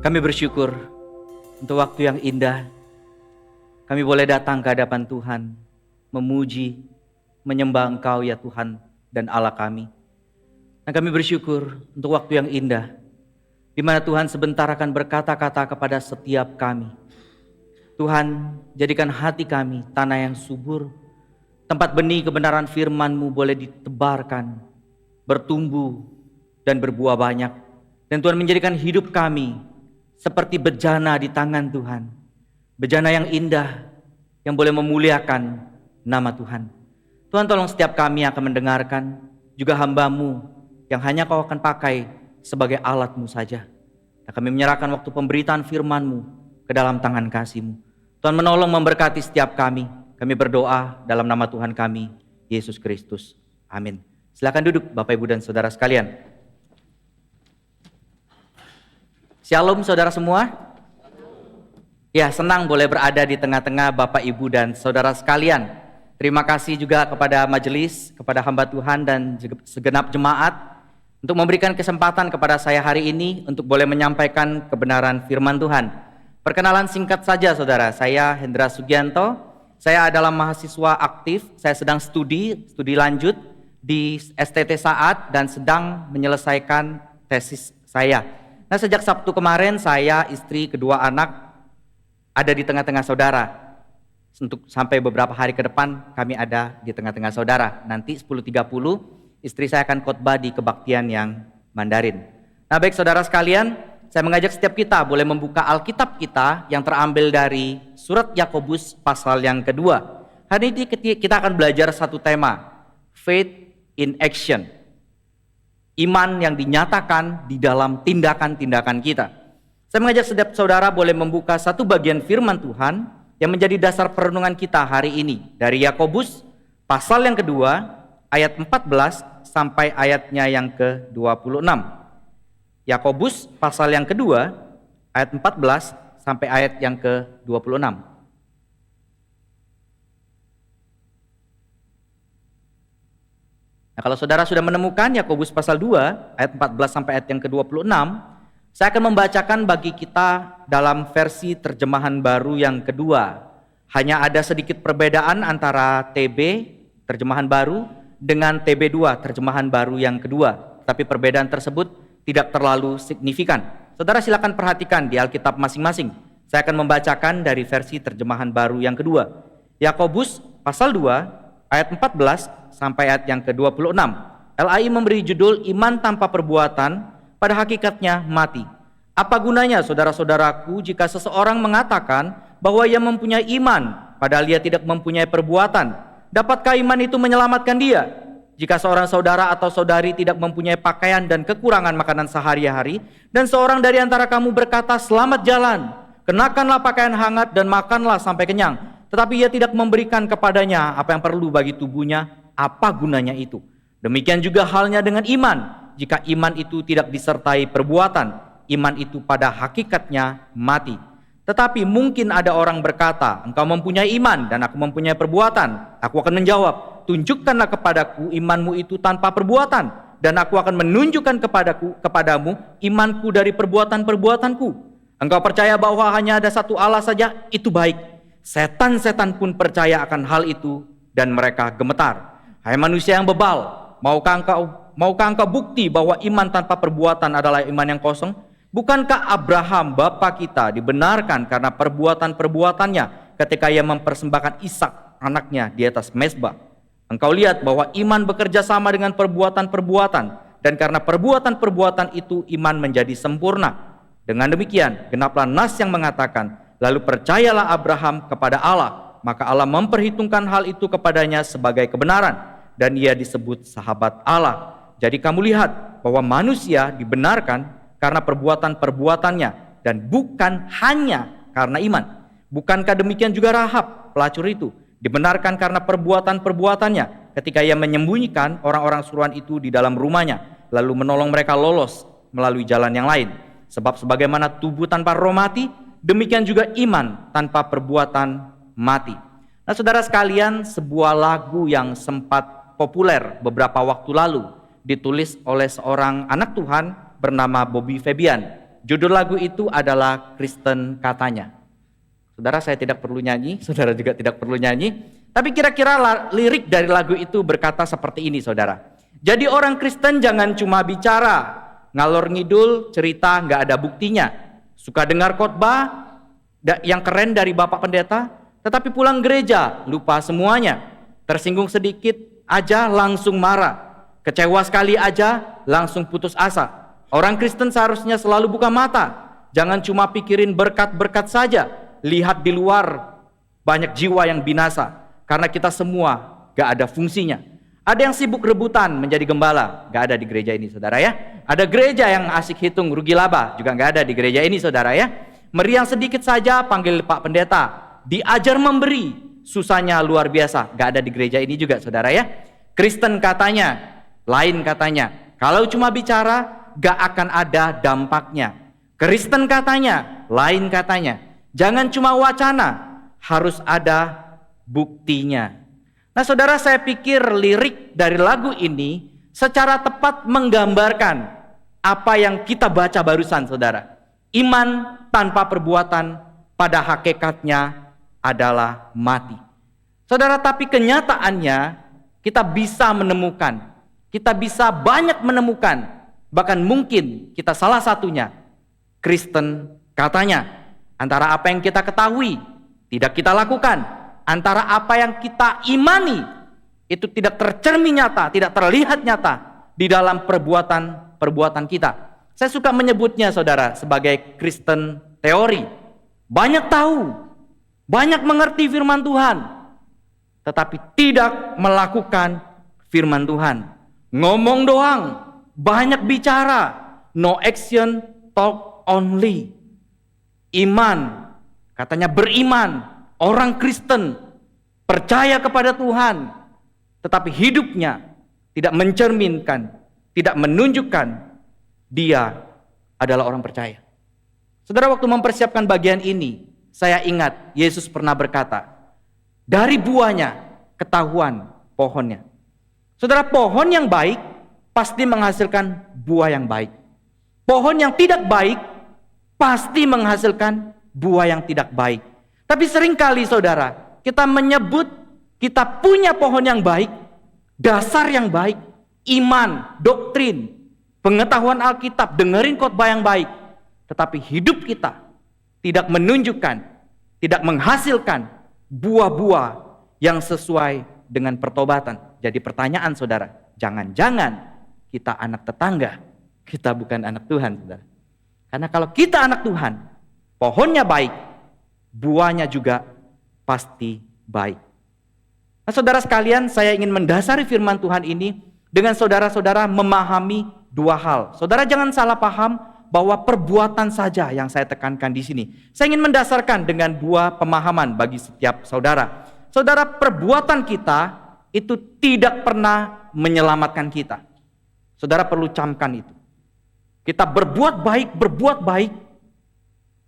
Kami bersyukur untuk waktu yang indah. Kami boleh datang ke hadapan Tuhan, memuji, menyembah Engkau ya Tuhan dan Allah kami. Dan kami bersyukur untuk waktu yang indah, di mana Tuhan sebentar akan berkata-kata kepada setiap kami. Tuhan, jadikan hati kami tanah yang subur, tempat benih kebenaran firman-Mu boleh ditebarkan, bertumbuh dan berbuah banyak. Dan Tuhan menjadikan hidup kami seperti bejana di tangan Tuhan. Bejana yang indah, yang boleh memuliakan nama Tuhan. Tuhan, tolong setiap kami yang akan mendengarkan, juga hamba-Mu yang hanya Kau akan pakai sebagai alat-Mu saja. Dan kami menyerahkan waktu pemberitaan firman-Mu ke dalam tangan kasih-Mu. Tuhan menolong memberkati setiap kami. Kami berdoa dalam nama Tuhan kami, Yesus Kristus. Amin. Silakan duduk Bapak Ibu dan Saudara sekalian. Shalom saudara semua. Ya, senang boleh berada di tengah-tengah Bapak Ibu dan Saudara sekalian. Terima kasih juga kepada majelis, kepada hamba Tuhan dan segenap jemaat untuk memberikan kesempatan kepada saya hari ini untuk boleh menyampaikan kebenaran firman Tuhan. Perkenalan singkat saja saudara, saya Hendra Sugianto. Saya adalah mahasiswa aktif, saya sedang studi lanjut di STT Saat dan sedang menyelesaikan tesis saya. Nah, sejak Sabtu kemarin saya, istri, kedua anak ada di tengah-tengah saudara. Untuk sampai beberapa hari ke depan kami ada di tengah-tengah saudara. Nanti 10.30 istri saya akan khotbah di kebaktian yang Mandarin. Nah, baik saudara sekalian, saya mengajak setiap kita boleh membuka Alkitab kita yang terambil dari surat Yakobus pasal yang kedua. Hari ini kita akan belajar satu tema, faith in action. Iman yang dinyatakan di dalam tindakan-tindakan kita. Saya mengajak setiap saudara boleh membuka satu bagian firman Tuhan yang menjadi dasar perenungan kita hari ini. Dari Yakobus pasal yang kedua ayat 14 sampai ayatnya yang ke-26. Yakobus pasal yang kedua ayat 14 sampai ayat yang ke-26. Nah, kalau saudara sudah menemukan Yakobus pasal 2 ayat 14 sampai ayat yang ke-26, saya akan membacakan bagi kita dalam versi terjemahan baru yang kedua. Hanya ada sedikit perbedaan antara TB terjemahan baru dengan TB2 terjemahan baru yang kedua, tapi perbedaan tersebut tidak terlalu signifikan. Saudara silakan perhatikan di Alkitab masing-masing. Saya akan membacakan dari versi terjemahan baru yang kedua. Yakobus pasal 2 ayat 14 sampai ayat yang ke-26. LAI memberi judul iman tanpa perbuatan pada hakikatnya mati. Apa gunanya saudara-saudaraku jika seseorang mengatakan bahwa ia mempunyai iman padahal ia tidak mempunyai perbuatan? Dapatkah iman itu menyelamatkan dia? Jika seorang saudara atau saudari tidak mempunyai pakaian dan kekurangan makanan sehari-hari, dan seorang dari antara kamu berkata, selamat jalan, kenakanlah pakaian hangat dan makanlah sampai kenyang, tetapi ia tidak memberikan kepadanya apa yang perlu bagi tubuhnya, apa gunanya itu? Demikian juga halnya dengan iman. Jika iman itu tidak disertai perbuatan, iman itu pada hakikatnya mati. Tetapi mungkin ada orang berkata, engkau mempunyai iman dan aku mempunyai perbuatan. Aku akan menjawab, tunjukkanlah kepadaku imanmu itu tanpa perbuatan, dan aku akan menunjukkan kepadamu imanku dari perbuatan-perbuatanku. Engkau percaya bahwa hanya ada satu Allah saja, itu baik. Setan-setan pun percaya akan hal itu dan mereka gemetar. Hai manusia yang bebal, maukah engkau bukti bahwa iman tanpa perbuatan adalah iman yang kosong? Bukankah Abraham bapa kita dibenarkan karena perbuatan-perbuatannya ketika ia mempersembahkan Ishak anaknya di atas mezbah? Engkau lihat bahwa iman bekerja sama dengan perbuatan-perbuatan, dan karena perbuatan-perbuatan itu iman menjadi sempurna. Dengan demikian genaplah nas yang mengatakan, lalu percayalah Abraham kepada Allah, maka Allah memperhitungkan hal itu kepadanya sebagai kebenaran, dan ia disebut sahabat Allah. Jadi kamu lihat bahwa manusia dibenarkan karena perbuatan-perbuatannya dan bukan hanya karena iman. Bukankah demikian juga Rahab pelacur itu dibenarkan karena perbuatan-perbuatannya ketika ia menyembunyikan orang-orang suruhan itu di dalam rumahnya, lalu menolong mereka lolos melalui jalan yang lain. Sebab sebagaimana tubuh tanpa roh mati, demikian juga iman tanpa perbuatan mati. Nah saudara sekalian, sebuah lagu yang sempat populer beberapa waktu lalu ditulis oleh seorang anak Tuhan bernama Bobby Fabian. Judul lagu itu adalah Kristen Katanya. Saudara, saya tidak perlu nyanyi, saudara juga tidak perlu nyanyi. Tapi kira-kira lirik dari lagu itu berkata seperti ini, saudara. Jadi orang Kristen jangan cuma bicara, ngalor ngidul, cerita nggak ada buktinya. Suka dengar khotbah yang keren dari Bapak Pendeta, tetapi pulang gereja lupa semuanya. Tersinggung sedikit aja langsung marah. Kecewa sekali aja langsung putus asa. Orang Kristen seharusnya selalu buka mata. Jangan cuma pikirin berkat-berkat saja. Lihat di luar banyak jiwa yang binasa. Karena kita semua gak ada fungsinya. Ada yang sibuk rebutan menjadi gembala. Gak ada di gereja ini, saudara ya. Ada gereja yang asik hitung rugi laba. Juga gak ada di gereja ini, saudara ya. Meriang sedikit saja panggil Pak Pendeta. Diajar memberi. Susahnya luar biasa. Gak ada di gereja ini juga, saudara ya. Kristen Katanya, lain katanya. Kalau cuma bicara, gak akan ada dampaknya. Kristen Katanya, lain katanya. Jangan cuma wacana, harus ada buktinya. Nah, saudara, saya pikir lirik dari lagu ini secara tepat menggambarkan apa yang kita baca barusan, saudara. Iman tanpa perbuatan pada hakikatnya adalah mati. Saudara, tapi kenyataannya kita bisa menemukan, kita bisa banyak menemukan, bahkan mungkin kita salah satunya Kristen Katanya. Antara apa yang kita ketahui tidak kita lakukan, antara apa yang kita imani itu tidak tercermin nyata, tidak terlihat nyata di dalam perbuatan kita. Saya suka menyebutnya, saudara, sebagai Kristen teori. Banyak tahu, banyak mengerti firman Tuhan, tetapi tidak melakukan firman Tuhan. Ngomong doang, banyak bicara, no action, talk only. Iman, katanya beriman, orang Kristen percaya kepada Tuhan, tetapi hidupnya tidak mencerminkan, tidak menunjukkan dia adalah orang percaya. Saudara, waktu mempersiapkan bagian ini, saya ingat Yesus pernah berkata, dari buahnya ketahuan pohonnya. Saudara, pohon yang baik pasti menghasilkan buah yang baik. Pohon yang tidak baik pasti menghasilkan buah yang tidak baik. Tapi seringkali, saudara, kita menyebut kita punya pohon yang baik, dasar yang baik, iman, doktrin, pengetahuan Alkitab, dengerin khotbah yang baik, tetapi hidup kita tidak menunjukkan, tidak menghasilkan buah-buah yang sesuai dengan pertobatan. Jadi pertanyaan, saudara, jangan-jangan kita anak tetangga, kita bukan anak Tuhan, saudara. Karena kalau kita anak Tuhan, pohonnya baik, buahnya juga pasti baik. Nah, saudara sekalian, saya ingin mendasari firman Tuhan ini dengan saudara-saudara memahami dua hal. Saudara jangan salah paham bahwa perbuatan saja yang saya tekankan di sini. Saya ingin mendasarkan dengan dua pemahaman bagi setiap saudara. Saudara, perbuatan kita itu tidak pernah menyelamatkan kita. Saudara perlu camkan itu. Kita berbuat baik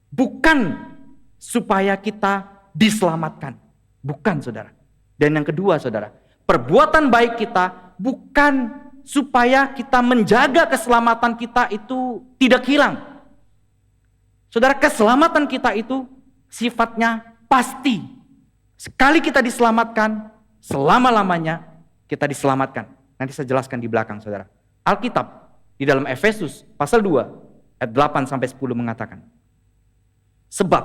bukan supaya kita diselamatkan. Bukan, saudara. Dan yang kedua, saudara, perbuatan baik kita bukan supaya kita menjaga keselamatan kita itu tidak hilang. Saudara, keselamatan kita itu sifatnya pasti. Sekali kita diselamatkan, selama-lamanya kita diselamatkan. Nanti saya jelaskan di belakang, saudara. Alkitab di dalam Efesus pasal 2 ayat 8 sampai 10 mengatakan, sebab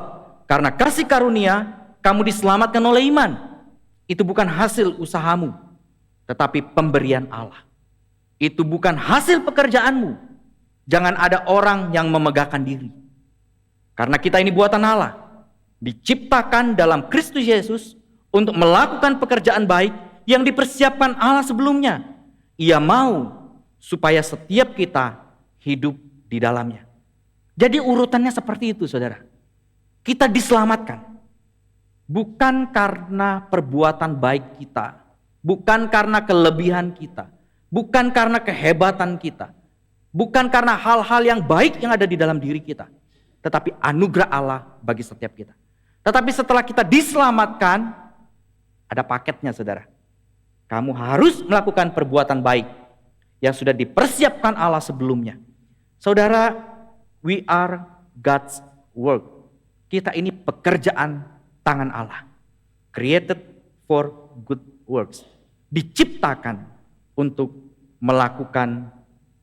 karena kasih karunia kamu diselamatkan oleh iman. Itu bukan hasil usahamu, tetapi pemberian Allah. Itu bukan hasil pekerjaanmu. Jangan ada orang yang memegahkan diri. Karena kita ini buatan Allah, diciptakan dalam Kristus Yesus untuk melakukan pekerjaan baik yang dipersiapkan Allah sebelumnya. Ia mau supaya setiap kita hidup di dalamnya. Jadi urutannya seperti itu, saudara. Kita diselamatkan bukan karena perbuatan baik kita, bukan karena kelebihan kita, bukan karena kehebatan kita, bukan karena hal-hal yang baik yang ada di dalam diri kita, tetapi anugerah Allah bagi setiap kita. Tetapi setelah kita diselamatkan, ada paketnya, saudara. Kamu harus melakukan perbuatan baik yang sudah dipersiapkan Allah sebelumnya. Saudara, We are God's work. Kita ini pekerjaan tangan Allah. Created for good works. Diciptakan untuk melakukan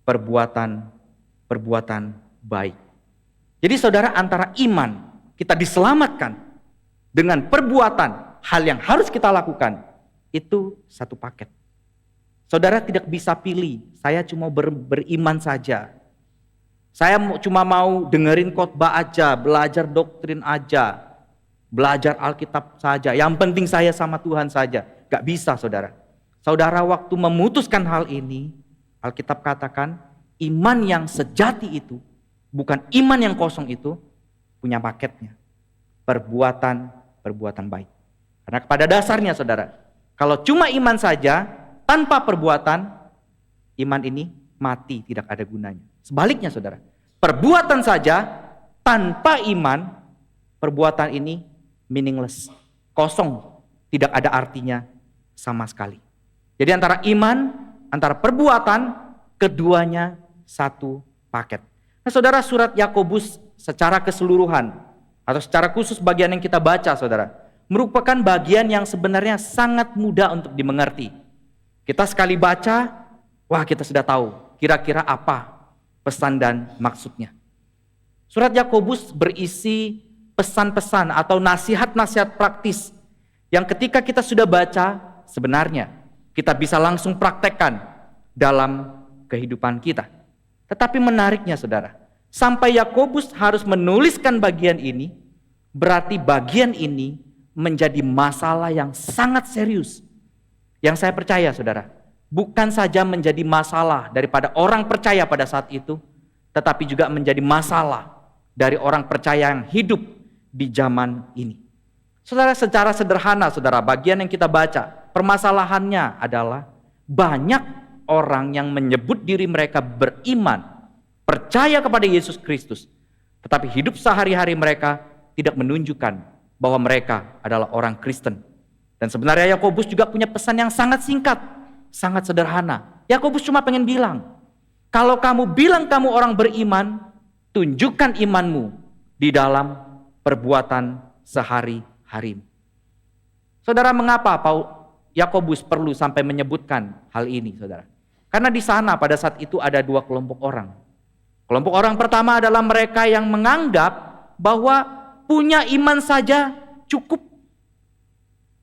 perbuatan baik. Jadi saudara, antara iman kita diselamatkan dengan perbuatan hal yang harus kita lakukan, itu satu paket. Saudara tidak bisa pilih, saya cuma beriman saja. Saya cuma mau dengerin khotbah aja, belajar doktrin aja, belajar Alkitab saja. Yang penting saya sama Tuhan saja. Gak bisa saudara. Saudara waktu memutuskan hal ini, Alkitab katakan iman yang sejati itu, bukan iman yang kosong itu, punya paketnya. Perbuatan baik. Karena pada dasarnya saudara, kalau cuma iman saja, tanpa perbuatan, iman ini mati, tidak ada gunanya. Sebaliknya saudara, perbuatan saja tanpa iman, perbuatan ini meaningless, kosong, tidak ada artinya sama sekali. Jadi antara iman, antara perbuatan, keduanya satu paket. Nah saudara, surat Yakobus secara keseluruhan, atau secara khusus bagian yang kita baca saudara, merupakan bagian yang sebenarnya sangat mudah untuk dimengerti. Kita sekali baca, wah kita sudah tahu kira-kira apa pesan dan maksudnya. Surat Yakobus berisi pesan-pesan atau nasihat-nasihat praktis yang ketika kita sudah baca, sebenarnya kita bisa langsung praktekkan dalam kehidupan kita. Tetapi menariknya saudara, sampai Yakobus harus menuliskan bagian ini, berarti bagian ini menjadi masalah yang sangat serius. Yang saya percaya saudara, bukan saja menjadi masalah daripada orang percaya pada saat itu, tetapi juga menjadi masalah dari orang percaya yang hidup di zaman ini. Saudara, secara sederhana saudara, bagian yang kita baca, permasalahannya adalah banyak orang yang menyebut diri mereka beriman, percaya kepada Yesus Kristus, tetapi hidup sehari-hari mereka tidak menunjukkan bahwa mereka adalah orang Kristen. Dan sebenarnya Yakobus juga punya pesan yang sangat singkat, sangat sederhana. Yakobus cuma pengen bilang, kalau kamu bilang kamu orang beriman, tunjukkan imanmu di dalam perbuatan sehari-hari. Saudara, mengapa Yakobus perlu sampai menyebutkan hal ini, saudara? Karena di sana pada saat itu ada dua kelompok orang. Kelompok orang pertama adalah mereka yang menganggap bahwa punya iman saja cukup.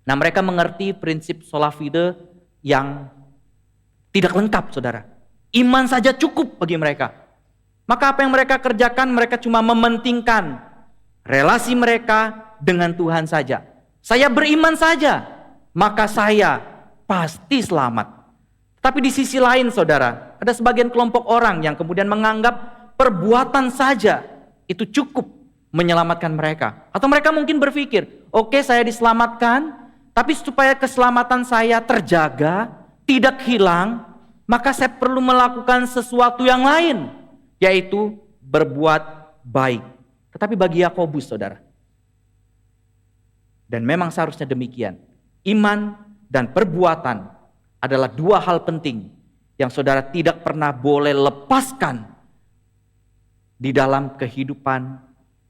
Nah, mereka mengerti prinsip sola fide yang tidak lengkap, saudara. Iman saja cukup bagi mereka. Maka apa yang mereka kerjakan, mereka cuma mementingkan relasi mereka dengan Tuhan saja. Saya beriman saja, maka saya pasti selamat. Tapi di sisi lain, saudara, ada sebagian kelompok orang yang kemudian menganggap perbuatan saja itu cukup menyelamatkan mereka. Atau mereka mungkin berpikir, oke, saya diselamatkan, tapi supaya keselamatan saya terjaga, tidak hilang, maka saya perlu melakukan sesuatu yang lain, yaitu berbuat baik. Tetapi bagi Yakobus, saudara, dan memang seharusnya demikian, iman dan perbuatan adalah dua hal penting yang saudara tidak pernah boleh lepaskan di dalam kehidupan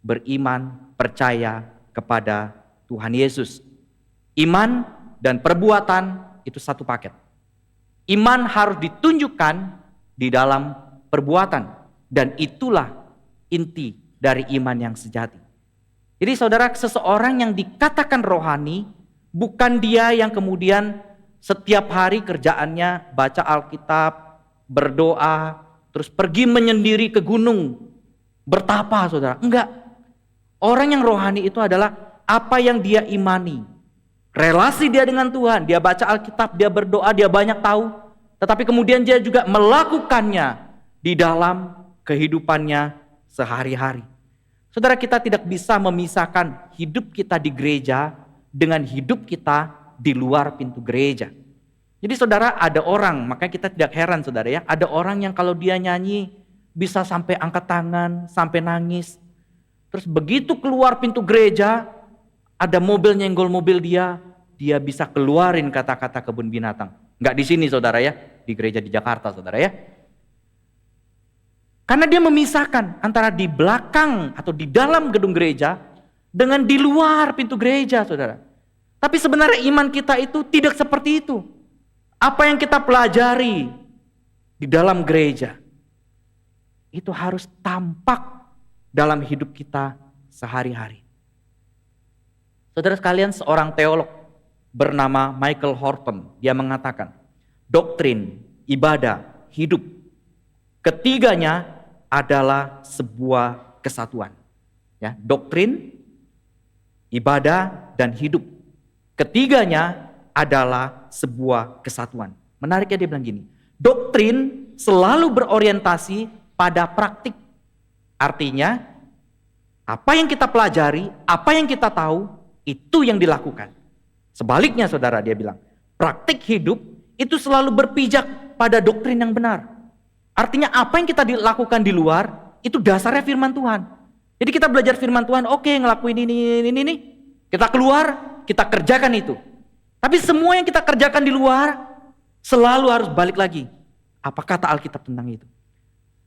beriman, percaya kepada Tuhan Yesus. Iman dan perbuatan itu satu paket. Iman harus ditunjukkan di dalam perbuatan, dan itulah inti dari iman yang sejati. Jadi saudara, seseorang yang dikatakan rohani bukan dia yang kemudian setiap hari kerjaannya baca Alkitab, berdoa, terus pergi menyendiri ke gunung bertapa, saudara. Enggak. Orang yang rohani itu adalah apa yang dia imani. Relasi dia dengan Tuhan, dia baca Alkitab, dia berdoa, dia banyak tahu, tetapi kemudian dia juga melakukannya di dalam kehidupannya sehari-hari. Saudara, kita tidak bisa memisahkan hidup kita di gereja dengan hidup kita di luar pintu gereja. Jadi saudara, ada orang, makanya kita tidak heran saudara ya, ada orang yang kalau dia nyanyi bisa sampai angkat tangan, sampai nangis. Terus begitu keluar pintu gereja, ada mobil nyenggol mobil dia bisa keluarin kata-kata kebun binatang. Enggak di sini saudara ya, di gereja di Jakarta saudara ya. Karena dia memisahkan antara di belakang atau di dalam gedung gereja dengan di luar pintu gereja, saudara. Tapi sebenarnya iman kita itu tidak seperti itu. Apa yang kita pelajari di dalam gereja itu harus tampak dalam hidup kita sehari-hari. Saudara sekalian, seorang teolog bernama Michael Horton, dia mengatakan, doktrin, ibadah, hidup, ketiganya adalah sebuah kesatuan. Ya, doktrin, ibadah, dan hidup. Ketiganya adalah sebuah kesatuan. Menariknya dia bilang gini, doktrin selalu berorientasi pada praktik. Artinya, apa yang kita pelajari, apa yang kita tahu, itu yang dilakukan. Sebaliknya saudara, dia bilang, praktik hidup itu selalu berpijak pada doktrin yang benar. Artinya apa yang kita lakukan di luar, itu dasarnya firman Tuhan. Jadi kita belajar firman Tuhan, oke, ngelakuin ini. Kita keluar, kita kerjakan itu. Tapi semua yang kita kerjakan di luar, selalu harus balik lagi. Apa kata Alkitab tentang itu?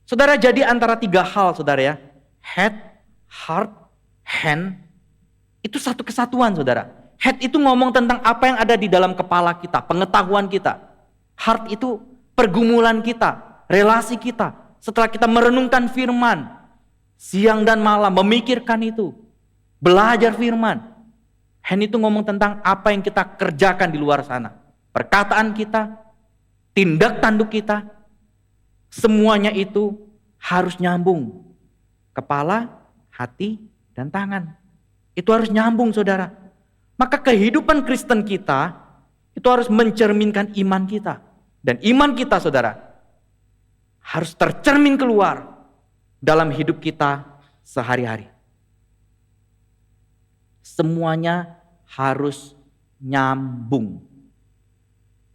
Saudara, jadi antara tiga hal saudara ya. Head, heart, hand. Itu satu kesatuan saudara. Head itu ngomong tentang apa yang ada di dalam kepala kita, pengetahuan kita. Heart itu pergumulan kita. Relasi kita, setelah kita merenungkan firman, siang dan malam memikirkan itu, belajar firman. Hand itu ngomong tentang apa yang kita kerjakan di luar sana. Perkataan kita, tindak tanduk kita, semuanya itu harus nyambung. Kepala, hati, dan tangan. Itu harus nyambung saudara. Maka kehidupan Kristen kita, itu harus mencerminkan iman kita. Dan iman kita saudara, harus tercermin keluar dalam hidup kita sehari-hari. Semuanya harus nyambung.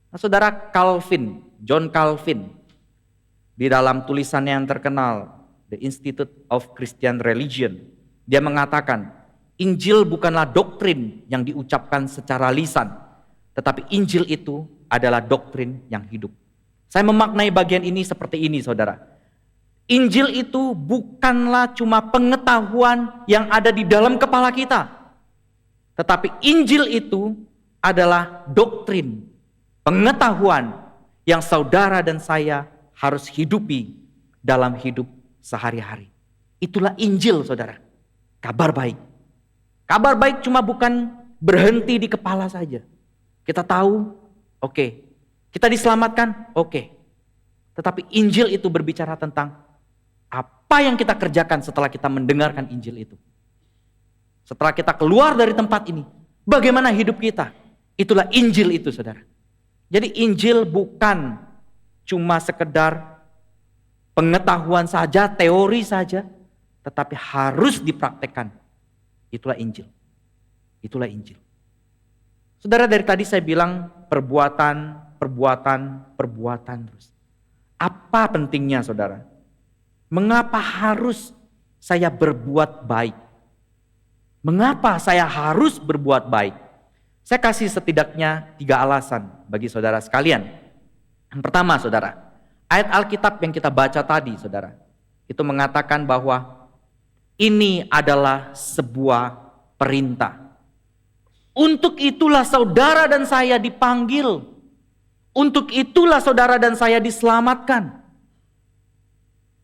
Nah, saudara, John Calvin, di dalam tulisannya yang terkenal, The Institute of Christian Religion, dia mengatakan, Injil bukanlah doktrin yang diucapkan secara lisan, tetapi Injil itu adalah doktrin yang hidup. Saya memaknai bagian ini seperti ini saudara. Injil itu bukanlah cuma pengetahuan yang ada di dalam kepala kita. Tetapi Injil itu adalah doktrin, pengetahuan yang saudara dan saya harus hidupi dalam hidup sehari-hari. Itulah Injil saudara. Kabar baik. Kabar baik cuma bukan berhenti di kepala saja. Kita tahu, oke. Kita diselamatkan, oke. Tetapi Injil itu berbicara tentang apa yang kita kerjakan setelah kita mendengarkan Injil itu. Setelah kita keluar dari tempat ini, bagaimana hidup kita? Itulah Injil itu saudara. Jadi Injil bukan cuma sekedar pengetahuan saja, teori saja, tetapi harus dipraktekkan. Itulah Injil. Itulah Injil. Saudara, dari tadi saya bilang perbuatan terus. Apa pentingnya saudara? Mengapa harus saya berbuat baik? Mengapa saya harus berbuat baik? Saya kasih setidaknya 3 alasan bagi saudara sekalian. Yang pertama saudara, ayat Alkitab yang kita baca tadi saudara, itu mengatakan bahwa ini adalah sebuah perintah. Untuk itulah saudara dan saya dipanggil. Untuk itulah saudara dan saya diselamatkan.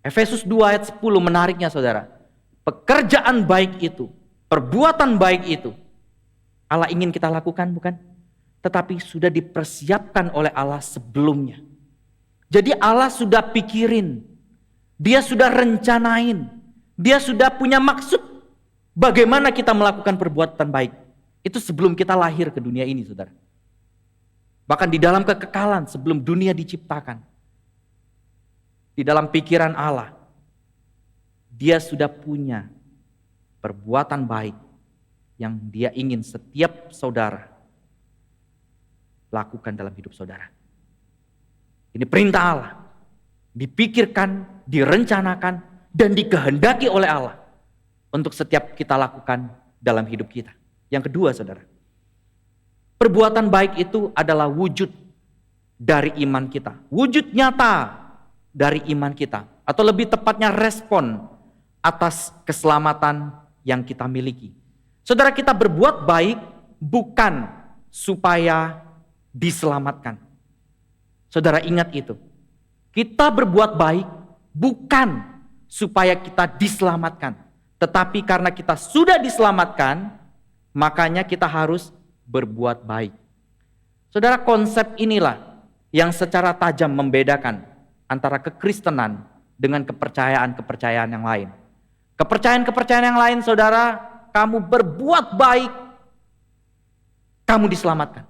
Efesus 2 ayat 10 menariknya saudara. Pekerjaan baik itu, perbuatan baik itu, Allah ingin kita lakukan bukan? Tetapi sudah dipersiapkan oleh Allah sebelumnya. Jadi Allah sudah pikirin, Dia sudah rencanain, Dia sudah punya maksud bagaimana kita melakukan perbuatan baik. Itu sebelum kita lahir ke dunia ini saudara. Bahkan di dalam kekekalan sebelum dunia diciptakan. Di dalam pikiran Allah, Dia sudah punya perbuatan baik yang Dia ingin setiap saudara lakukan dalam hidup saudara. Ini perintah Allah. Dipikirkan, direncanakan, dan dikehendaki oleh Allah untuk setiap kita lakukan dalam hidup kita. Yang kedua saudara, perbuatan baik itu adalah wujud dari iman kita. Wujud nyata dari iman kita. Atau lebih tepatnya respon atas keselamatan yang kita miliki. Saudara, kita berbuat baik bukan supaya diselamatkan. Saudara ingat itu. Kita berbuat baik bukan supaya kita diselamatkan. Tetapi karena kita sudah diselamatkan, makanya kita harus berbuat baik. Saudara, konsep inilah yang secara tajam membedakan antara kekristenan dengan kepercayaan-kepercayaan yang lain. Kepercayaan-kepercayaan yang lain, saudara, kamu berbuat baik, kamu diselamatkan.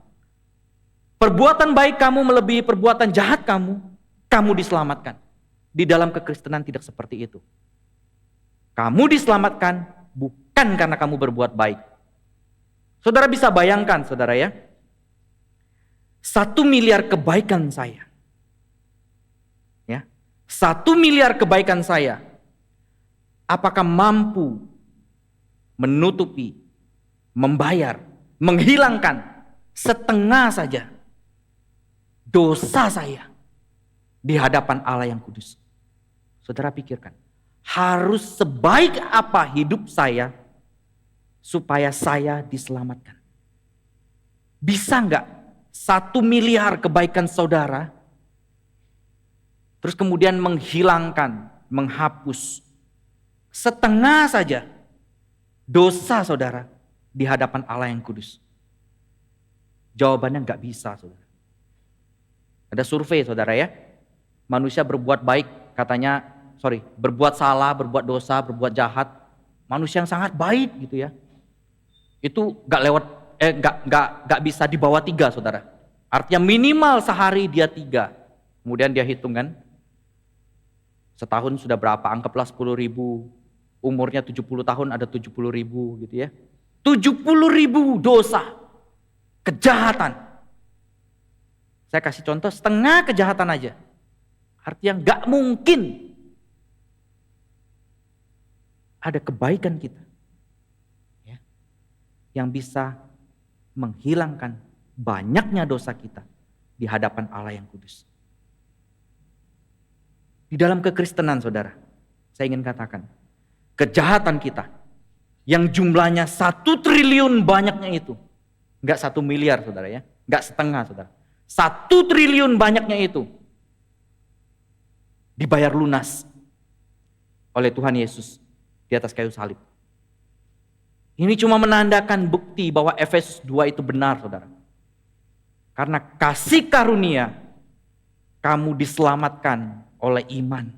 Perbuatan baik kamu melebihi perbuatan jahat kamu diselamatkan. Di dalam kekristenan tidak seperti itu. Kamu diselamatkan bukan karena kamu berbuat baik. Saudara bisa bayangkan, saudara ya, 1 miliar kebaikan saya. Ya, 1 miliar kebaikan saya. Apakah mampu menutupi, membayar, menghilangkan setengah saja dosa saya di hadapan Allah yang kudus? Saudara pikirkan, harus sebaik apa hidup saya supaya saya diselamatkan? Bisa enggak 1 miliar kebaikan saudara terus kemudian menghilangkan, menghapus setengah saja dosa saudara di hadapan Allah yang kudus? Jawabannya enggak bisa, saudara. Ada survei, saudara ya. Manusia berbuat baik, katanya, berbuat salah, berbuat dosa, berbuat jahat. Manusia yang sangat baik gitu ya. Itu enggak bisa di bawah 3, saudara. Artinya minimal sehari dia 3. Kemudian dia hitung kan. Setahun sudah berapa? Anggaplah 10.000. Umurnya 70 tahun ada 70.000 gitu ya. 70.000 dosa, kejahatan. Saya kasih contoh setengah kejahatan aja. Artinya gak mungkin ada kebaikan kita ya, yang bisa menghilangkan banyaknya dosa kita di hadapan Allah yang kudus. Di dalam kekristenan, saudara, saya ingin katakan, kejahatan kita yang jumlahnya 1 triliun banyaknya itu, enggak 1 miliar, saudara ya, enggak setengah, saudara. 1 triliun banyaknya itu dibayar lunas oleh Tuhan Yesus di atas kayu salib. Ini cuma menandakan bukti bahwa Efesus 2 itu benar, saudara. Karena kasih karunia kamu diselamatkan oleh iman.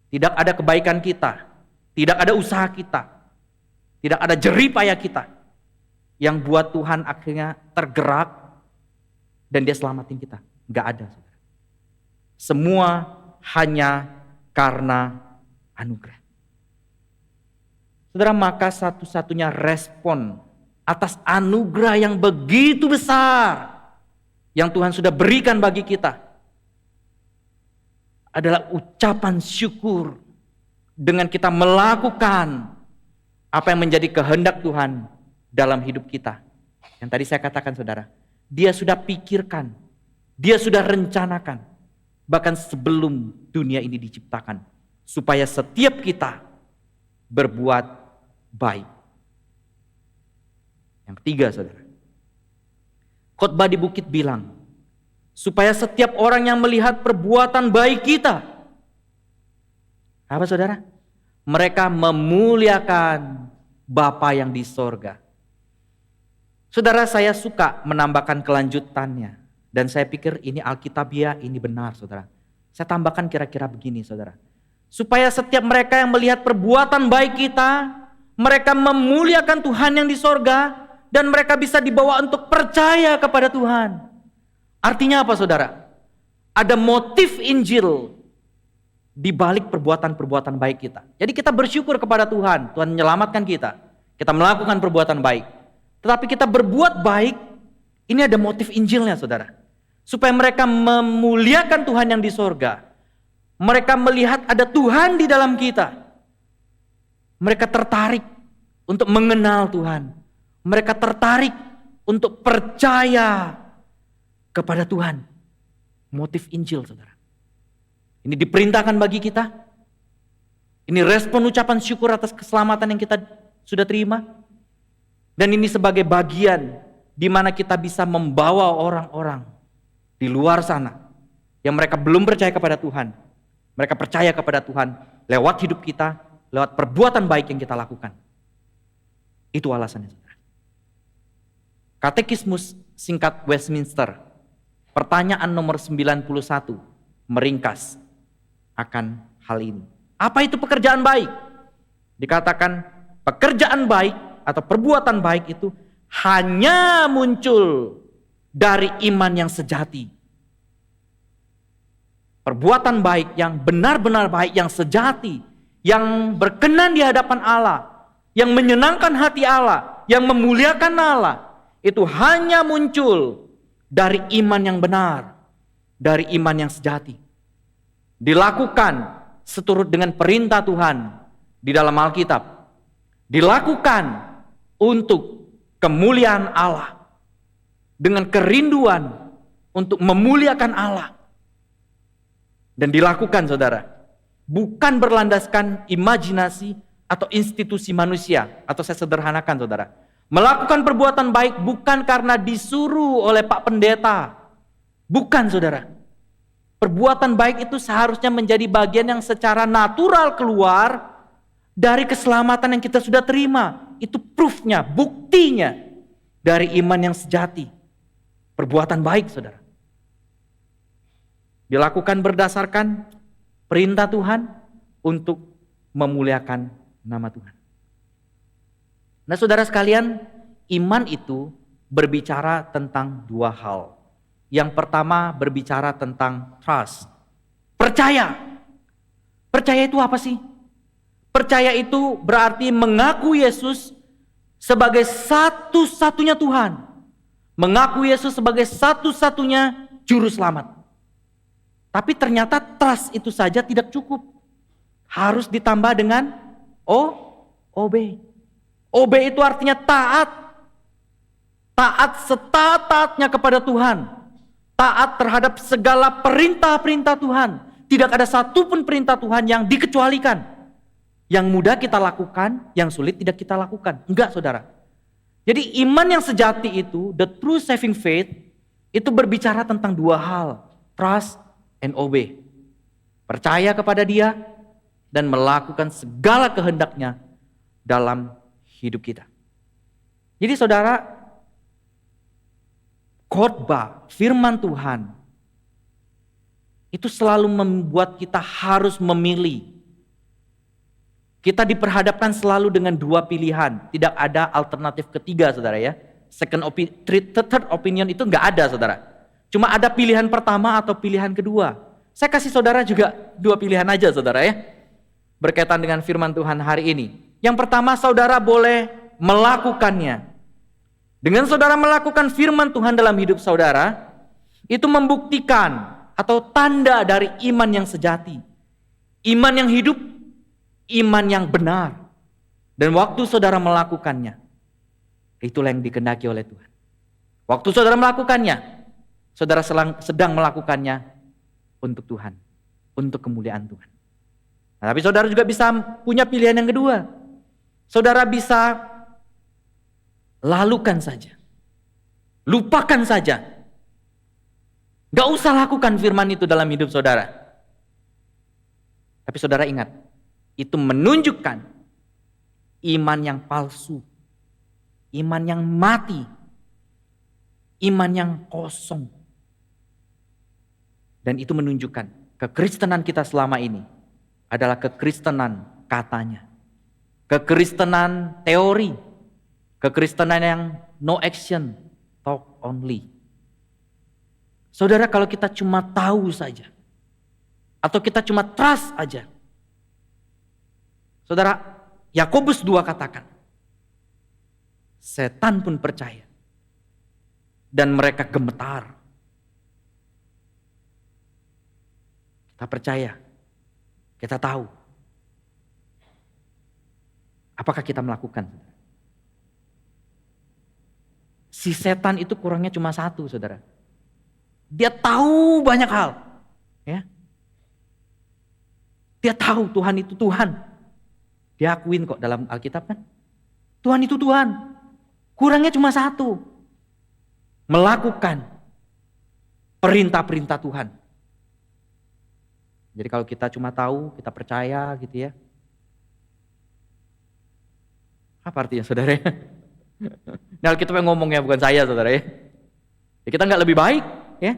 Tidak ada kebaikan kita, tidak ada usaha kita, tidak ada jerih payah kita yang buat Tuhan akhirnya tergerak dan dia selamatin kita. Enggak ada, saudara. Semua hanya karena anugerah. Saudara, maka satu-satunya respon atas anugerah yang begitu besar yang Tuhan sudah berikan bagi kita adalah ucapan syukur dengan kita melakukan apa yang menjadi kehendak Tuhan dalam hidup kita. Yang tadi saya katakan, saudara, dia sudah pikirkan, dia sudah rencanakan, bahkan sebelum dunia ini diciptakan, supaya setiap kita berbuat baik. Yang ketiga, saudara, khotbah di bukit bilang, supaya setiap orang yang melihat perbuatan baik kita, apa saudara? Mereka memuliakan Bapa yang di sorga. Saudara, saya suka menambahkan kelanjutannya. Dan saya pikir ini alkitabiah, ini benar, saudara. Saya tambahkan kira-kira begini, saudara. Supaya setiap mereka yang melihat perbuatan baik kita, mereka memuliakan Tuhan yang di sorga, dan mereka bisa dibawa untuk percaya kepada Tuhan. Artinya apa, saudara? Ada motif Injil di balik perbuatan-perbuatan baik kita. Jadi kita bersyukur kepada Tuhan. Tuhan menyelamatkan kita. Kita melakukan perbuatan baik. Tetapi kita berbuat baik, ini ada motif Injilnya, saudara. Supaya mereka memuliakan Tuhan yang di sorga. Mereka melihat ada Tuhan di dalam kita. Mereka tertarik untuk mengenal Tuhan. Mereka tertarik untuk percaya kepada Tuhan. Motif Injil, saudara. Ini diperintahkan bagi kita. Ini respon ucapan syukur atas keselamatan yang kita sudah terima. Dan ini sebagai bagian di mana kita bisa membawa orang-orang di luar sana yang mereka belum percaya kepada Tuhan. Mereka percaya kepada Tuhan lewat hidup kita, lewat perbuatan baik yang kita lakukan. Itu alasannya, saudara. Katekismus singkat Westminster, pertanyaan nomor 91, meringkas akan hal ini. Apa itu pekerjaan baik? Dikatakan pekerjaan baik atau perbuatan baik itu hanya muncul dari iman yang sejati. Perbuatan baik yang benar-benar baik, yang sejati, yang berkenan di hadapan Allah, yang menyenangkan hati Allah, yang memuliakan Allah, itu hanya muncul dari iman yang benar, dari iman yang sejati. Dilakukan seturut dengan perintah Tuhan di dalam Alkitab. Dilakukan untuk kemuliaan Allah, dengan kerinduan untuk memuliakan Allah. Dan dilakukan, saudara, bukan berlandaskan imajinasi atau institusi manusia. Atau saya sederhanakan, saudara, melakukan perbuatan baik bukan karena disuruh oleh Pak Pendeta. Bukan, saudara. Perbuatan baik itu seharusnya menjadi bagian yang secara natural keluar dari keselamatan yang kita sudah terima. Itu proofnya, buktinya dari iman yang sejati. Perbuatan baik, saudara. Dilakukan berdasarkan perintah Tuhan untuk memuliakan nama Tuhan. Nah, saudara sekalian, iman itu berbicara tentang dua hal. Yang pertama berbicara tentang trust. Percaya. Percaya itu apa sih? Percaya itu berarti mengaku Yesus sebagai satu-satunya Tuhan. Mengaku Yesus sebagai satu-satunya juru selamat. Tapi ternyata trust itu saja tidak cukup. Harus ditambah dengan OB. OB itu artinya taat. Taat setaat-taatnya kepada Tuhan. Taat terhadap segala perintah-perintah Tuhan. Tidak ada satupun perintah Tuhan yang dikecualikan. Yang mudah kita lakukan, yang sulit tidak kita lakukan. Enggak, saudara. Jadi iman yang sejati itu, the true saving faith, itu berbicara tentang dua hal. Trust and obey. Percaya kepada Dia dan melakukan segala kehendaknya dalam hidup kita. Jadi saudara, khotbah firman Tuhan itu selalu membuat kita harus memilih. Kita diperhadapkan selalu dengan dua pilihan. Tidak ada alternatif ketiga, saudara ya. Third opinion itu nggak ada, saudara. Cuma ada pilihan pertama atau pilihan kedua. Saya kasih saudara juga dua pilihan aja, saudara ya. Berkaitan dengan firman Tuhan hari ini. Yang pertama, saudara boleh melakukannya. Dengan saudara melakukan firman Tuhan dalam hidup saudara, itu membuktikan atau tanda dari iman yang sejati. Iman yang hidup, iman yang benar. Dan waktu saudara melakukannya, itulah yang dikehendaki oleh Tuhan. Waktu saudara melakukannya, saudara sedang melakukannya untuk Tuhan, untuk kemuliaan Tuhan. Nah, tapi saudara juga bisa punya pilihan yang kedua. Saudara bisa lalukan saja. Lupakan saja. Gak usah lakukan firman itu dalam hidup saudara. Tapi saudara ingat, itu menunjukkan iman yang palsu. Iman yang mati. Iman yang kosong. Dan itu menunjukkan kekristenan kita selama ini adalah kekristenan katanya. Kekristenan teori. Kekristenan yang no action, talk only. Saudara, kalau kita cuma tahu saja, atau kita cuma trust aja, saudara, Yakobus 2 katakan, setan pun percaya, dan mereka gemetar. Kita percaya, kita tahu. Apakah kita melakukan? Si setan itu kurangnya cuma satu, saudara. Dia tahu banyak hal. Ya. Dia tahu Tuhan itu Tuhan. Dia akuin kok dalam Alkitab kan. Tuhan itu Tuhan. Kurangnya cuma satu. Melakukan perintah-perintah Tuhan. Jadi kalau kita cuma tahu, kita percaya gitu ya. Apa artinya saudara ya? Ini Alkitab yang ngomongnya bukan saya saudara ya. Kita nggak lebih baik ya.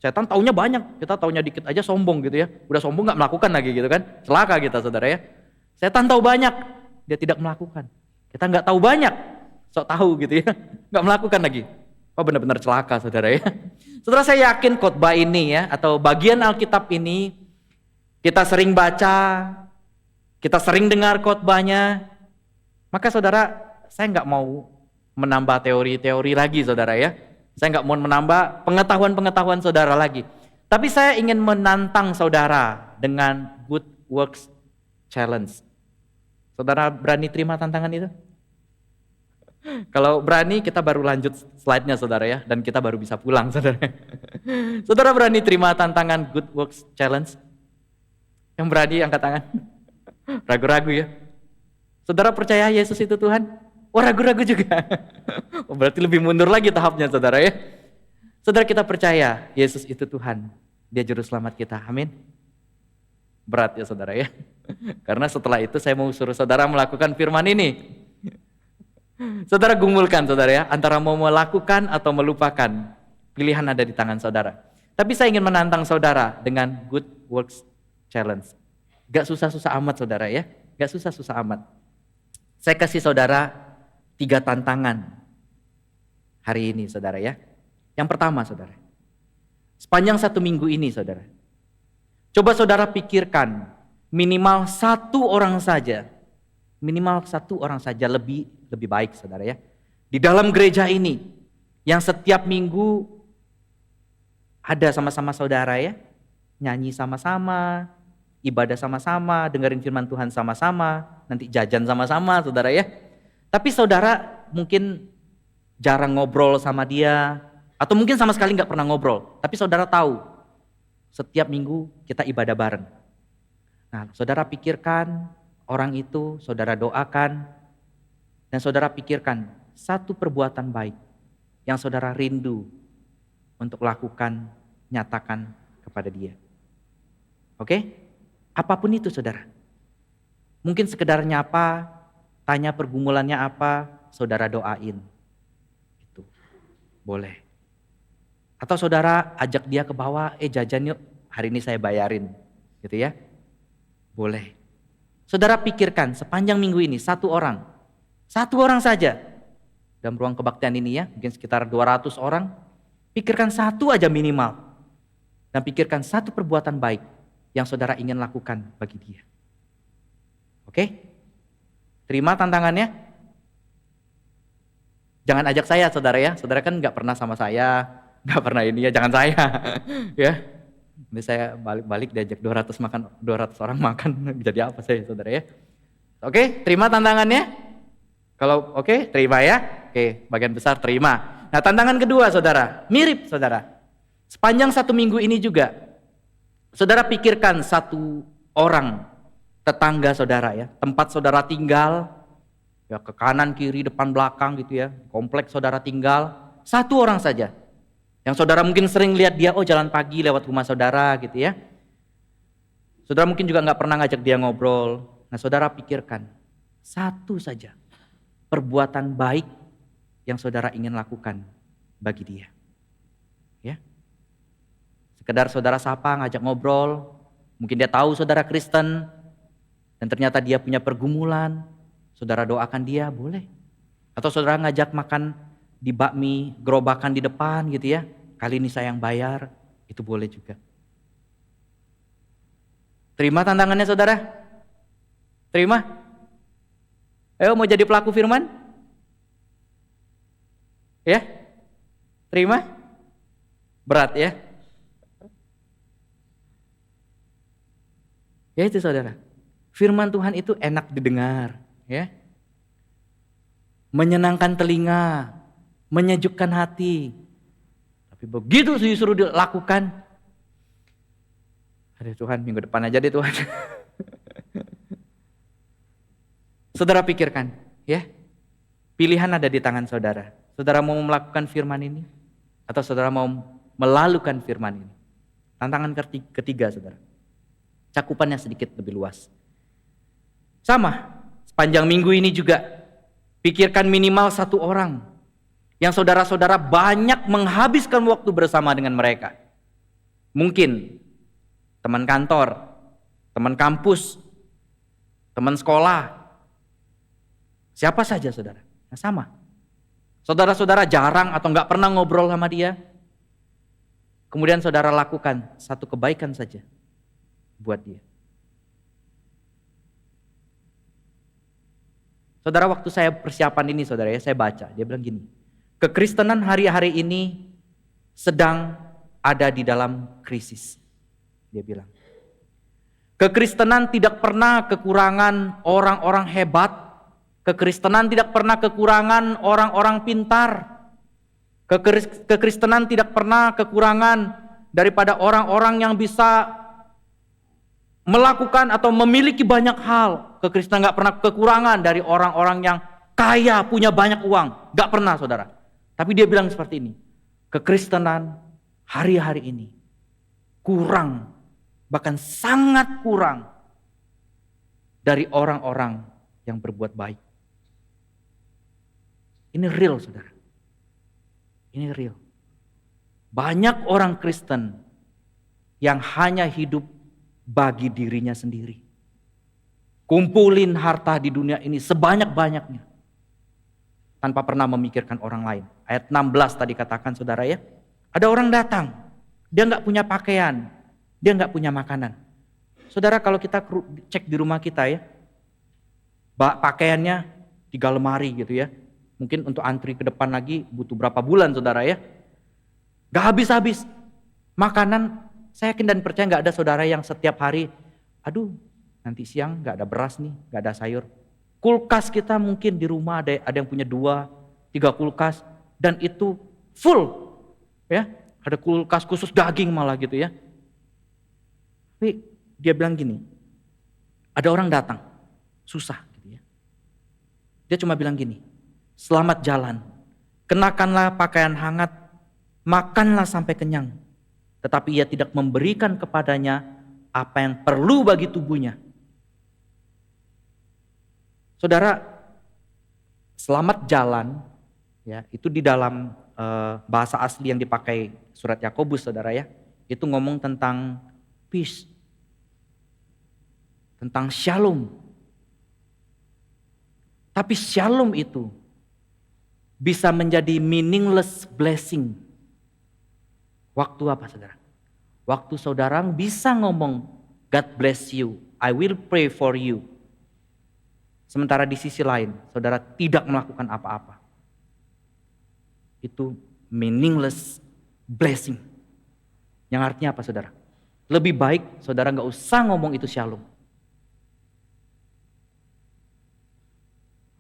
Setan taunya banyak, kita taunya dikit aja sombong gitu ya. Udah sombong nggak melakukan lagi gitu kan. Celaka kita saudara ya. Setan tahu banyak, dia tidak melakukan. Kita nggak tahu banyak, sok tahu gitu ya. Nggak melakukan lagi. Oh benar-benar celaka saudara ya. Saudara saya yakin khotbah ini ya, atau bagian Alkitab ini, kita sering baca, kita sering dengar khotbahnya. Maka saudara, saya nggak mau menambah teori-teori lagi saudara ya. Saya nggak mau menambah pengetahuan-pengetahuan saudara lagi. Tapi saya ingin menantang saudara dengan Good Works Challenge. Saudara berani terima tantangan itu? Kalau berani kita baru lanjut slide-nya saudara ya. Dan kita baru bisa pulang saudara. Saudara berani terima tantangan Good Works Challenge? Yang berani angkat tangan? Ragu-ragu ya. Saudara percaya Yesus itu Tuhan? Oh ragu-ragu juga. Oh, berarti lebih mundur lagi tahapnya saudara ya. Saudara kita percaya Yesus itu Tuhan. Dia juru selamat kita. Amin. Berat ya saudara ya. Karena setelah itu saya mau suruh saudara melakukan firman ini. Saudara gumulkan saudara ya. Antara mau melakukan atau melupakan. Pilihan ada di tangan saudara. Tapi saya ingin menantang saudara dengan Good Works Challenge. Gak susah-susah amat saudara ya. Gak susah-susah amat. Saya kasih saudara 3 tantangan hari ini saudara ya. Yang pertama saudara, sepanjang 1 minggu ini saudara, coba saudara pikirkan minimal 1 orang saja, lebih baik saudara ya. Di dalam gereja ini, yang setiap minggu ada sama-sama saudara ya, nyanyi sama-sama, ibadah sama-sama, dengerin firman Tuhan sama-sama, nanti jajan sama-sama saudara ya. Tapi saudara mungkin jarang ngobrol sama dia, atau mungkin sama sekali gak pernah ngobrol. Tapi saudara tahu, setiap minggu kita ibadah bareng. Nah saudara pikirkan orang itu, saudara doakan, dan saudara pikirkan 1 perbuatan baik yang saudara rindu untuk lakukan, nyatakan kepada dia. Oke? Apapun itu saudara. Mungkin sekedar nyapa, tanya pergumulannya apa, saudara doain. Itu boleh. Atau saudara ajak dia ke bawah, jajan yuk, hari ini saya bayarin. Gitu ya. Boleh. Saudara pikirkan sepanjang minggu ini 1 orang. 1 orang saja. Dalam ruang kebaktian ini ya, mungkin sekitar 200 orang. Pikirkan 1 aja minimal. Dan pikirkan 1 perbuatan baik yang saudara ingin lakukan bagi dia. Oke? Terima tantangannya? Jangan ajak saya saudara ya. Saudara kan gak pernah sama saya, gak pernah ini ya, jangan saya. Ya. Ini saya balik-balik diajak 200 orang makan, jadi apa saya saudara ya. Oke, terima tantangannya? Kalau oke, terima ya. Oke, bagian besar terima. Nah tantangan kedua saudara, mirip saudara. Sepanjang 1 minggu ini juga, saudara pikirkan 1 orang tetangga saudara ya, tempat saudara tinggal, ya ke kanan, kiri, depan, belakang gitu ya, kompleks saudara tinggal, 1 orang saja. Yang saudara mungkin sering lihat dia, jalan pagi lewat rumah saudara gitu ya. Saudara mungkin juga gak pernah ngajak dia ngobrol. Nah saudara pikirkan, 1 saja perbuatan baik yang saudara ingin lakukan bagi dia. Ya. Sekedar saudara sapa, ngajak ngobrol, mungkin dia tahu saudara Kristen, dan ternyata dia punya pergumulan, saudara doakan dia, boleh. Atau saudara ngajak makan di bakmi, gerobakan di depan gitu ya, kali ini saya yang bayar, itu boleh juga. Terima tantangannya saudara? Terima? Ayo mau jadi pelaku firman? Ya? Terima? Berat ya? Ya itu saudara. Firman Tuhan itu enak didengar, ya. Menyenangkan telinga, menyejukkan hati. Tapi begitu disuruh dilakukan, aduh Tuhan, minggu depan aja deh Tuhan. Saudara pikirkan, ya. Pilihan ada di tangan saudara. Saudara mau melakukan firman ini atau saudara mau melalukan firman ini? Tantangan ketiga, saudara. Cakupannya sedikit lebih luas. Sama, sepanjang minggu ini juga pikirkan minimal satu orang yang saudara-saudara banyak menghabiskan waktu bersama dengan mereka. Mungkin teman kantor, teman kampus, teman sekolah, siapa saja saudara. Nah, sama. Saudara-saudara jarang atau nggak pernah ngobrol sama dia. Kemudian saudara lakukan satu kebaikan saja buat dia. Saudara, waktu saya persiapan ini saudara ya, saya baca. Dia bilang gini, kekristenan hari-hari ini sedang ada di dalam krisis. Dia bilang, kekristenan tidak pernah kekurangan orang-orang hebat. Kekristenan tidak pernah kekurangan orang-orang pintar. Kekristenan tidak pernah kekurangan daripada orang-orang yang bisa melakukan atau memiliki banyak hal. Kekristenan gak pernah kekurangan dari orang-orang yang kaya, punya banyak uang. Gak pernah saudara. Tapi dia bilang seperti ini, kekristenan hari-hari ini kurang, bahkan sangat kurang dari orang-orang yang berbuat baik. Ini real saudara. Ini real. Banyak orang Kristen yang hanya hidup bagi dirinya sendiri. Kumpulin harta di dunia ini sebanyak-banyaknya. Tanpa pernah memikirkan orang lain. Ayat 16 tadi katakan saudara ya. Ada orang datang. Dia gak punya pakaian. Dia gak punya makanan. Saudara, kalau kita cek di rumah kita ya. Pakaiannya 3 lemari gitu ya. Mungkin untuk antri ke depan lagi butuh berapa bulan saudara ya. Gak habis-habis. Makanan, saya yakin dan percaya gak ada saudara yang setiap hari, aduh nanti siang gak ada beras nih, gak ada sayur. Kulkas kita mungkin di rumah ada yang punya 2-3 kulkas. Dan itu full. Ya, ada kulkas khusus daging malah gitu ya. Tapi dia bilang gini, ada orang datang, susah gitu ya. Dia cuma bilang gini, selamat jalan, kenakanlah pakaian hangat, makanlah sampai kenyang. Tetapi ia tidak memberikan kepadanya apa yang perlu bagi tubuhnya. Saudara, selamat jalan, ya itu di dalam bahasa asli yang dipakai surat Yakobus saudara ya, itu ngomong tentang peace, tentang shalom. Tapi shalom itu bisa menjadi meaningless blessing. Waktu apa saudara? Waktu saudara bisa ngomong God bless you, I will pray for you. Sementara di sisi lain saudara tidak melakukan apa-apa. Itu meaningless blessing. Yang artinya apa saudara? Lebih baik saudara gak usah ngomong itu shalom.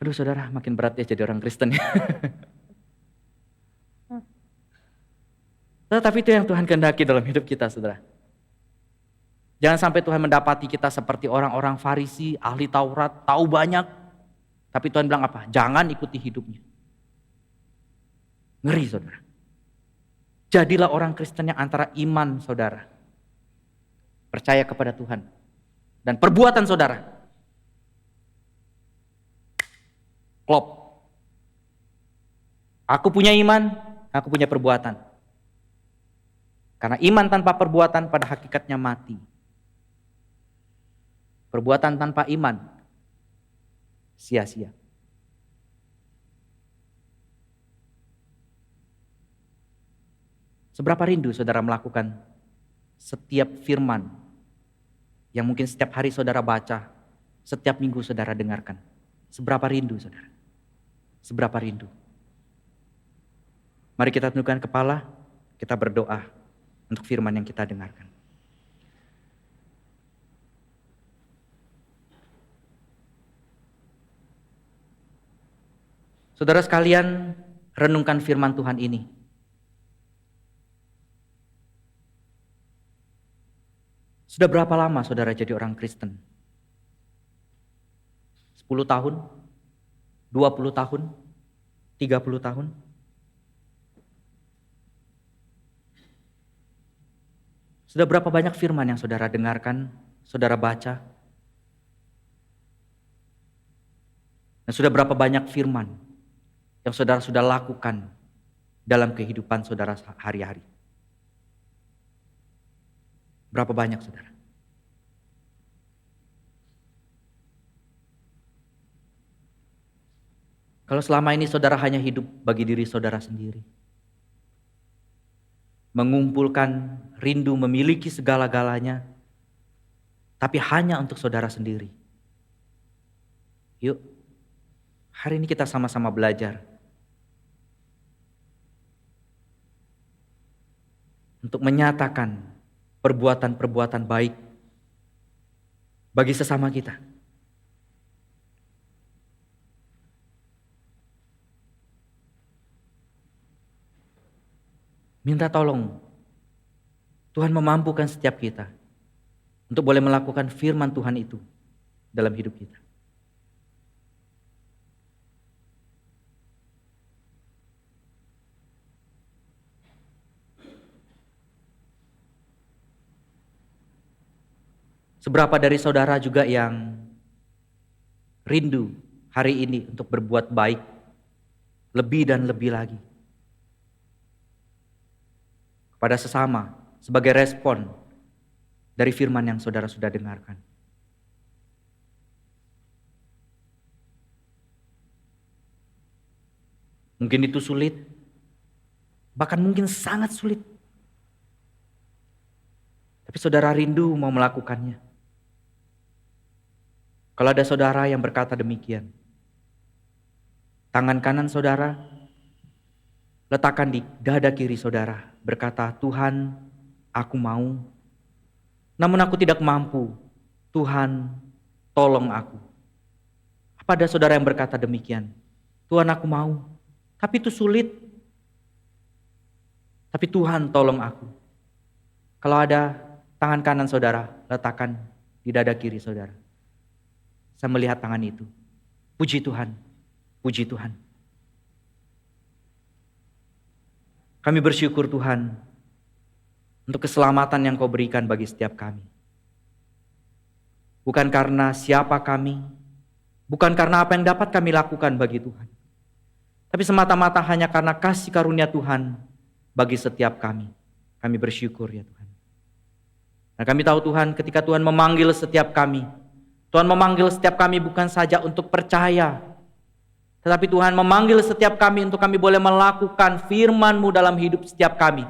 Aduh saudara, makin berat ya jadi orang Kristen ya. Tetapi itu yang Tuhan kehendaki dalam hidup kita saudara. Jangan sampai Tuhan mendapati kita seperti orang-orang Farisi, ahli Taurat, tahu banyak. Tapi Tuhan bilang apa? Jangan ikuti hidupnya. Ngeri saudara. Jadilah orang Kristen yang antara iman saudara, percaya kepada Tuhan, dan perbuatan saudara klop. Aku punya iman, aku punya perbuatan. Karena iman tanpa perbuatan pada hakikatnya mati. Perbuatan tanpa iman sia-sia. Seberapa rindu saudara melakukan setiap firman yang mungkin setiap hari saudara baca, setiap minggu saudara dengarkan. Seberapa rindu saudara? Seberapa rindu? Mari kita tundukkan kepala, kita berdoa untuk firman yang kita dengarkan. Saudara sekalian, renungkan firman Tuhan ini. Sudah berapa lama saudara jadi orang Kristen? 10 10 tahun, 20 tahun, 30 tahun. Sudah berapa banyak firman yang saudara dengarkan, saudara baca? Dan sudah berapa banyak firman yang saudara sudah lakukan dalam kehidupan saudara hari-hari? Berapa banyak, saudara? Kalau selama ini saudara hanya hidup bagi diri saudara sendiri, mengumpulkan rindu memiliki segala-galanya, tapi hanya untuk saudara sendiri. Yuk, hari ini kita sama-sama belajar untuk menyatakan perbuatan-perbuatan baik bagi sesama kita. Minta tolong Tuhan memampukan setiap kita untuk boleh melakukan firman Tuhan itu dalam hidup kita. Seberapa dari saudara juga yang rindu hari ini untuk berbuat baik lebih dan lebih lagi kepada sesama sebagai respon dari firman yang saudara sudah dengarkan. Mungkin itu sulit, bahkan mungkin sangat sulit. Tapi saudara rindu mau melakukannya. Kalau ada saudara yang berkata demikian, tangan kanan saudara letakkan di dada kiri saudara, berkata, Tuhan, aku mau, namun aku tidak mampu. Tuhan, tolong aku. Apa ada saudara yang berkata demikian? Tuhan, aku mau, tapi itu sulit. Tapi Tuhan, tolong aku. Kalau ada, tangan kanan saudara letakkan di dada kiri saudara. Saya melihat tangan itu. Puji Tuhan, puji Tuhan. Kami bersyukur Tuhan untuk keselamatan yang Kau berikan bagi setiap kami. Bukan karena siapa kami, bukan karena apa yang dapat kami lakukan bagi Tuhan, tapi semata-mata hanya karena kasih karunia Tuhan bagi setiap kami. Kami bersyukur ya Tuhan. Nah, kami tahu Tuhan ketika Tuhan memanggil setiap kami, Tuhan memanggil setiap kami bukan saja untuk percaya, tetapi Tuhan memanggil setiap kami untuk kami boleh melakukan firman-Mu dalam hidup setiap kami.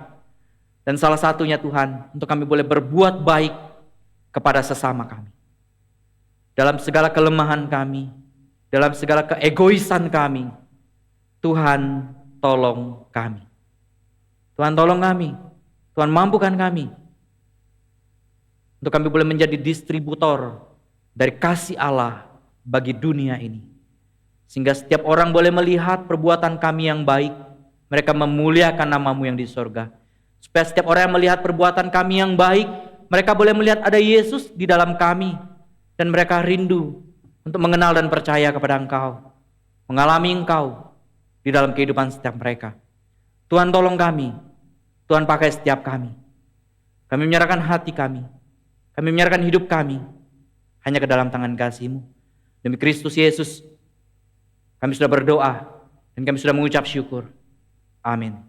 Dan salah satunya Tuhan, untuk kami boleh berbuat baik kepada sesama kami. Dalam segala kelemahan kami, dalam segala keegoisan kami, Tuhan tolong kami. Tuhan tolong kami, Tuhan mampukan kami. Untuk kami boleh menjadi distributor dari kasih Allah bagi dunia ini. Sehingga setiap orang boleh melihat perbuatan kami yang baik, mereka memuliakan nama-Mu yang di sorga. Supaya setiap orang yang melihat perbuatan kami yang baik, mereka boleh melihat ada Yesus di dalam kami. Dan mereka rindu untuk mengenal dan percaya kepada Engkau, mengalami Engkau di dalam kehidupan setiap mereka. Tuhan tolong kami, Tuhan pakai setiap kami. Kami menyerahkan hati kami menyerahkan hidup kami hanya ke dalam tangan kasih-Mu. Demi Kristus Yesus, kami sudah berdoa dan kami sudah mengucap syukur. Amin.